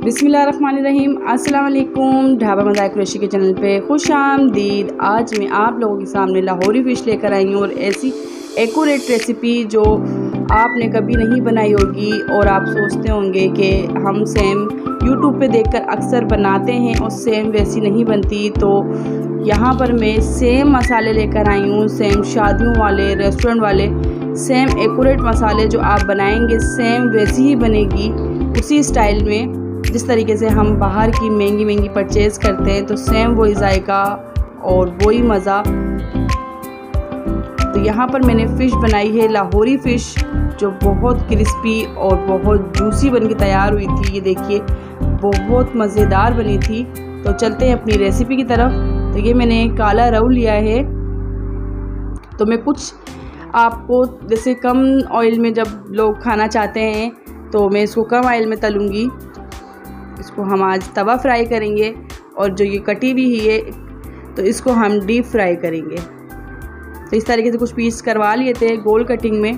बिस्मिल्लाहिर्रहमानिर्रहीम। अस्सलाम वालेकुम। ढाबा मज़ाक कुरैशी के चैनल पे खुश आमदीद। आज मैं आप लोगों के सामने लाहौरी फ़िश लेकर आई हूँ और ऐसी एक्यूरेट रेसिपी जो आपने कभी नहीं बनाई होगी और आप सोचते होंगे कि हम सेम यूट्यूब पे देखकर अक्सर बनाते हैं और सेम वैसी नहीं बनती। तो यहाँ पर मैं सेम मसाले लेकर आई हूँ, सेम शादियों वाले, रेस्टोरेंट वाले, सेम एक्यूरेट मसाले जो आप बनाएंगे सेम वैसी ही बनेगी, उसी स्टाइल में जिस तरीके से हम बाहर की महंगी परचेज़ करते हैं। तो सेम वही जायका और वही मज़ा। तो यहाँ पर मैंने फ़िश बनाई है लाहौरी फ़िश, जो बहुत क्रिस्पी और बहुत जूसी बन के तैयार हुई थी। ये देखिए बहुत मज़ेदार बनी थी। तो चलते हैं अपनी रेसिपी की तरफ। तो ये मैंने काला रव लिया है। तो मैं कुछ आपको जैसे कम ऑयल में जब लोग खाना चाहते हैं तो मैं इसको कम ऑयल में तलूँगी। इसको हम आज तवा फ्राई करेंगे और जो ये कटी हुई है तो इसको हम डीप फ्राई करेंगे। तो इस तरीके से कुछ पीस करवा लिए थे गोल कटिंग में।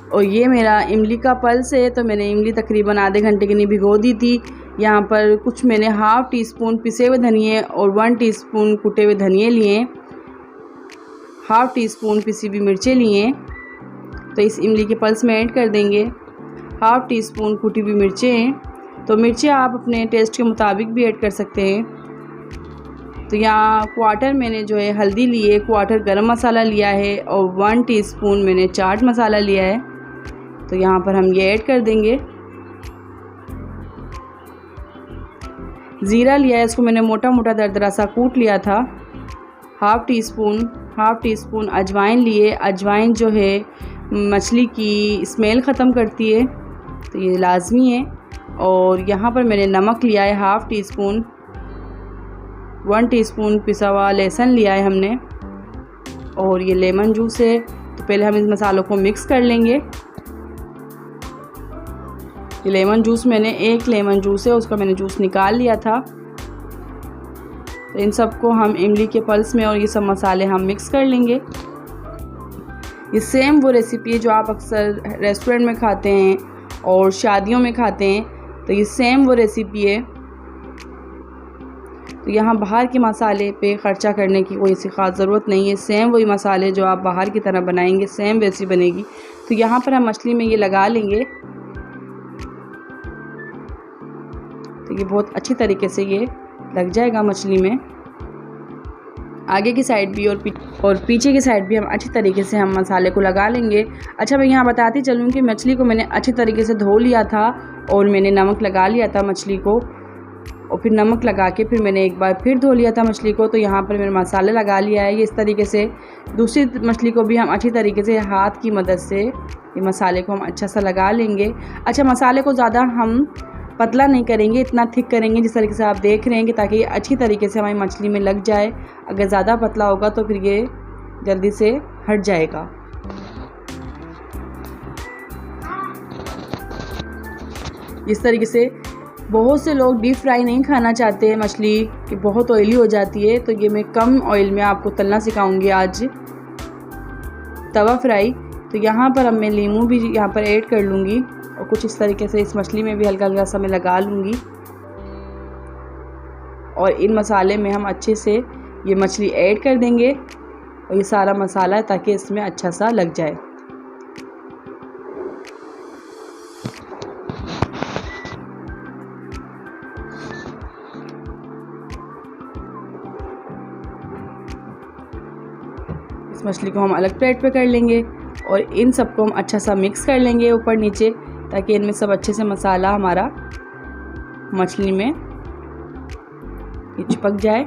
और ये मेरा इमली का पल्स है, तो मैंने इमली तकरीबन आधे घंटे के लिए भिगो दी थी। यहाँ पर कुछ मैंने हाफ़ टी स्पून पिसे हुए धनिए और 1 टीस्पून कुटे हुए धनिए लिए, हाफ़ टी स्पून पिसी हुई मिर्चें लिए। तो इस इमली के पल्स में ऐड कर देंगे। हाफ़ टी स्पून कुटी हुई मिर्चें हैं, तो मिर्चें आप अपने टेस्ट के मुताबिक भी ऐड कर सकते हैं। तो यहाँ क्वार्टर मैंने जो है हल्दी ली है, क्वार्टर गरम मसाला लिया है और 1 टीस्पून मैंने चाट मसाला लिया है। तो यहाँ पर हम ये ऐड कर देंगे। ज़ीरा लिया है, इसको मैंने मोटा मोटा दरदरा सा कूट लिया था। हाफ़ टी स्पून अजवाइन लिए। अजवाइन जो है मछली की स्मेल ख़त्म करती है, तो ये लाजमी है। और यहाँ पर मैंने नमक लिया है हाफ़ टी स्पून, 1 टीस्पून पिसा हुआ लहसुन लिया है हमने, और ये लेमन जूस है। तो पहले हम इन मसालों को मिक्स कर लेंगे। ये लेमन जूस मैंने 1 लेमन जूस है, उसका मैंने जूस निकाल लिया था। तो इन सबको हम इमली के पल्स में और ये सब मसाले हम मिक्स कर लेंगे। ये सेम वो रेसिपी है जो आप अक्सर रेस्टोरेंट में खाते हैं और शादियों में खाते हैं। तो ये सेम वो रेसिपी है। तो यहाँ बाहर के मसाले पे ख़र्चा करने की कोई ऐसी ख़ास ज़रूरत नहीं है। सेम वही मसाले जो आप बाहर की तरह बनाएंगे सेम वैसी बनेगी। तो यहाँ पर हम मछली में ये लगा लेंगे। तो ये बहुत अच्छी तरीके से ये लग जाएगा मछली में। आगे की साइड भी और पीछे की साइड भी हम अच्छी तरीके से हम मसाले को लगा लेंगे। अच्छा, मैं यहाँ बताती चलूँ कि मछली को मैंने अच्छी तरीके से धो लिया था और मैंने नमक लगा लिया था मछली को, और फिर नमक लगा के फिर मैंने एक बार फिर धो लिया था मछली को। तो यहाँ पर मैंने मसाला लगा लिया है। ये इस तरीके से दूसरी मछली को भी हम अच्छी तरीके से हाथ की मदद से ये मसाले को हम अच्छा सा लगा लेंगे। अच्छा, मसाले को ज़्यादा हम पतला नहीं करेंगे, इतना थिक करेंगे जिस तरीके से आप देख रहे हैं कि ताकि ये अच्छी तरीके से हमारी मछली में लग जाए। अगर ज़्यादा पतला होगा तो फिर ये जल्दी से हट जाएगा। इस तरीके से बहुत से लोग डीप फ्राई नहीं खाना चाहते हैं मछली कि बहुत ऑयली हो जाती है। तो ये मैं कम ऑयल में आपको तलना सिखाऊंगी आज, तवा फ्राई। तो यहाँ पर अब मैं लीमू भी यहाँ पर ऐड कर लूँगी और कुछ इस तरीके से इस मछली में भी हल्का हल्का सा मैं लगा लूँगी। और इन मसाले में हम अच्छे से ये मछली ऐड कर देंगे और ये सारा मसाला है ताकि इसमें अच्छा सा लग जाए। इस मछली को हम अलग प्लेट पे कर लेंगे और इन सबको हम अच्छा सा मिक्स कर लेंगे ऊपर नीचे, ताकि इनमें सब अच्छे से मसाला हमारा मछली में ये चिपक जाए।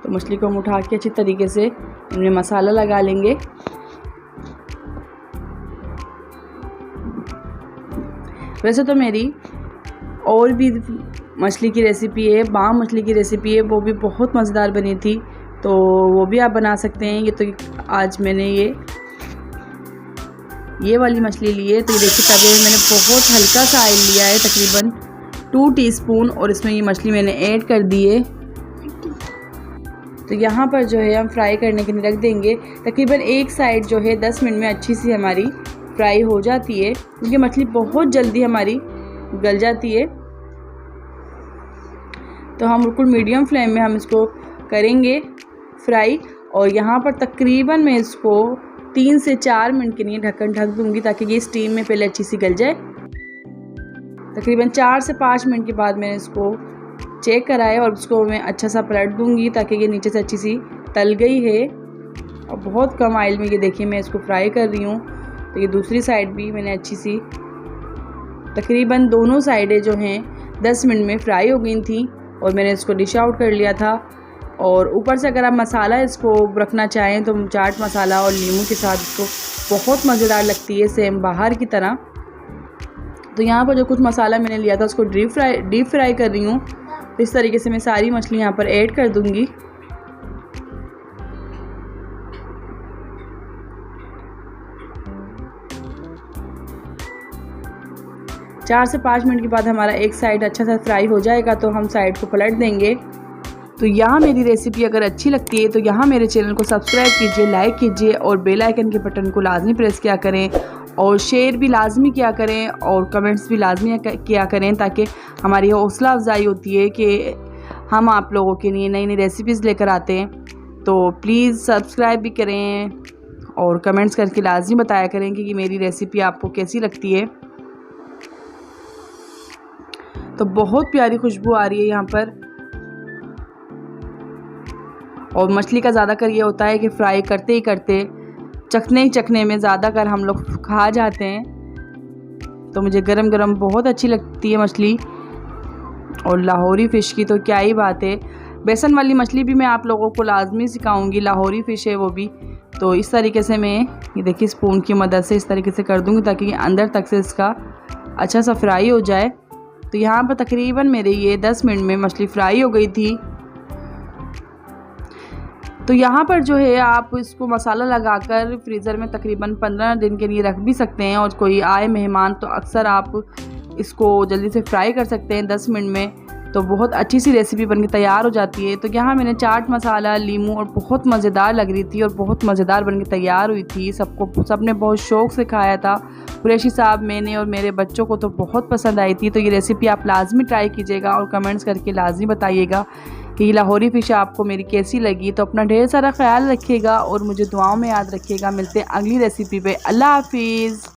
तो मछली को हम उठा के अच्छी तरीके से इनमें मसाला लगा लेंगे। वैसे तो मेरी और भी मछली की रेसिपी है, बाम मछली की रेसिपी है, वो भी बहुत मज़ेदार बनी थी। तो वो भी आप बना सकते हैं। ये तो आज मैंने ये वाली मछली ली है। तो ये देखिए तवे में मैंने बहुत हल्का सा ऑयल लिया है, तकरीबन 2 टीस्पून, और इसमें ये मछली मैंने ऐड कर दी है। तो यहाँ पर जो है हम फ्राई करने के लिए रख देंगे। तकरीबन एक साइड जो है 10 मिनट में अच्छी सी हमारी फ्राई हो जाती है, क्योंकि मछली बहुत जल्दी हमारी गल जाती है। तो हम बिल्कुल मीडियम फ्लेम में हम इसको करेंगे फ्राई। और यहाँ पर तकरीबन मैं इसको 3 से 4 मिनट के लिए ढक्कन ढक दूँगी, ताकि ये स्टीम में पहले अच्छी सी गल जाए। तकरीबन 4 से 5 मिनट के बाद मैंने इसको चेक कराए और उसको मैं अच्छा सा पलट दूँगी, ताकि ये नीचे से अच्छी सी तल गई है। और बहुत कम ऑयल में ये देखिए मैं इसको फ्राई कर रही हूँ। तो ये दूसरी साइड भी मैंने अच्छी सी तकरीबन दोनों साइडें जो हैं 10 मिनट में फ्राई हो गई थी और मैंने इसको डिश आउट कर लिया था। और ऊपर से अगर आप मसाला इसको रखना चाहें तो चाट मसाला और नींबू के साथ इसको बहुत मज़ेदार लगती है, सेम बाहर की तरह। तो यहाँ पर जो कुछ मसाला मैंने लिया था उसको डीप फ्राई कर रही हूँ। तो इस तरीके से मैं सारी मछली यहाँ पर ऐड कर दूँगी। चार से 5 मिनट के बाद हमारा एक साइड अच्छा सा फ्राई हो जाएगा तो हम साइड को पलट देंगे। तो यहाँ मेरी रेसिपी अगर अच्छी लगती है तो यहाँ मेरे चैनल को सब्सक्राइब कीजिए, लाइक कीजिए और बेल आइकन के बटन को लाजमी प्रेस किया करें और शेयर भी लाजमी किया करें और कमेंट्स भी लाजमी किया करें, ताकि हमारी हौसला अफजाई होती है कि हम आप लोगों के लिए नई नई रेसिपीज़ लेकर आते हैं। तो प्लीज़ सब्सक्राइब भी करें और कमेंट्स करके लाजमी बताया करें कि मेरी रेसिपी आपको कैसी लगती है। तो बहुत प्यारी खुशबू आ रही है यहाँ पर। और मछली का ज़्यादातर ये होता है कि फ्राई करते ही करते चखने में ज़्यादातर हम लोग खा जाते हैं। तो मुझे गरम गरम बहुत अच्छी लगती है मछली। और लाहौरी फ़िश की तो क्या ही बात है। बेसन वाली मछली भी मैं आप लोगों को लाजमी सिखाऊंगी, लाहौरी फ़िश है वो भी। तो इस तरीके से मैं ये देखिए स्पून की मदद से इस तरीके से कर दूँगी, ताकि अंदर तक से इसका अच्छा सा फ्राई हो जाए। तो यहाँ पर तकरीबन मेरे ये 10 मिनट में मछली फ्राई हो गई थी। तो यहाँ पर जो है आप इसको मसाला लगाकर फ्रीज़र में तकरीबन 15 दिन के लिए रख भी सकते हैं। और कोई आए मेहमान तो अक्सर आप इसको जल्दी से फ्राई कर सकते हैं 10 मिनट में। तो बहुत अच्छी सी रेसिपी बनके तैयार हो जाती है। तो यहाँ मैंने चाट मसाला, लीमू और बहुत मज़ेदार लग रही थी और बहुत मज़ेदार बनके तैयार हुई थी। सबने बहुत शौक़ से खाया था। कुरैशी साहब, मैंने और मेरे बच्चों को तो बहुत पसंद आई थी। तो ये रेसिपी आप लाजमी ट्राई कीजिएगा और कमेंट्स करके लाजमी बताइएगा कि ये लाहौरी फ़िश आपको मेरी कैसी लगी। तो अपना ढेर सारा ख्याल रखिएगा और मुझे दुआओं में याद रखिएगा। मिलते हैं अगली रेसिपी पे। अल्लाह हाफिज़।